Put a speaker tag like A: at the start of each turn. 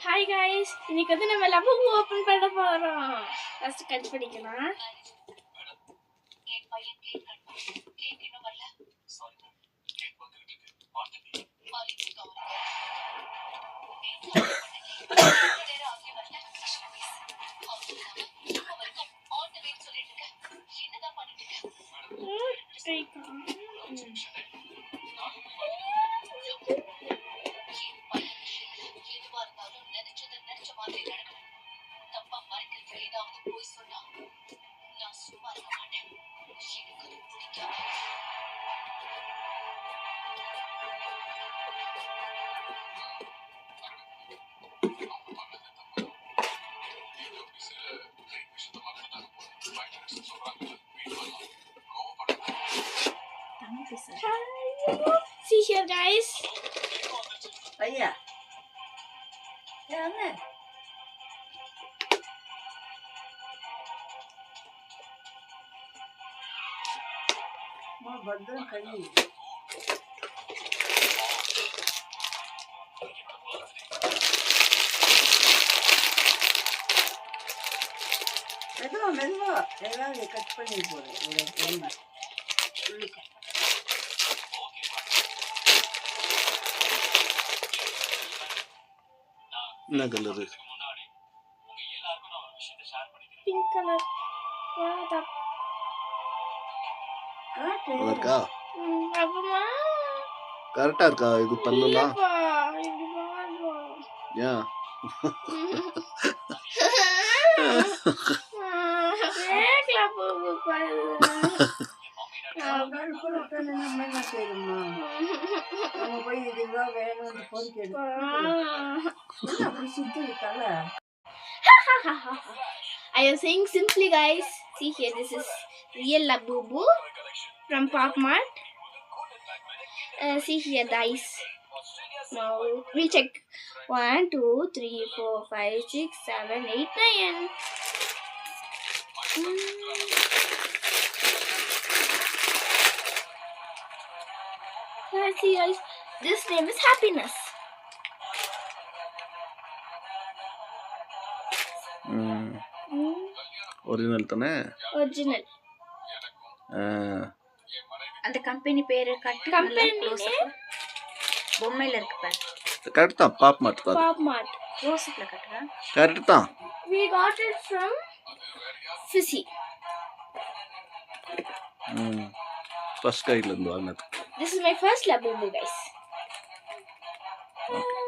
A: Hi guys, இன்னைக்கு வந்து நம்ம லப்பூ ஓபன் பண்ண போறோம். ஃபர்ஸ்ட் கட் பண்ணிக்கலாம். See here guys.
B: Ayah. Jangan. Mau badal kali. மெதுவா ஏதாவது கட் பண்ணி போடு.
C: என்ன கலரு?
A: Pink colour.
C: இருக்கா?
A: அப்பமா
C: கரெக்டா இருக்கா இது பல்லெல்லாம்? ஏன்
A: I am saying simply guys, see here, this is real Labubu from Pop Mart. See here the eyes. Now we'll check 1 2 3 4 5 6 7 8 9. See guys, this name is Happiness.
C: Original தானே?
A: Original.
B: அந்த company பேரு கட்டு.
A: Company
B: பொம்மையில இருக்கு பாரு.
C: Correct தான். Pop மார்ட் தான்.
A: Pop Mart.
B: ரோஸ்ல கட்டுறா.
C: Correct தான்.
A: We got it from Fizzy.
C: First கைட்ல இருந்து வாங்கினது.
A: This is my first Labubu guys.
C: Okay.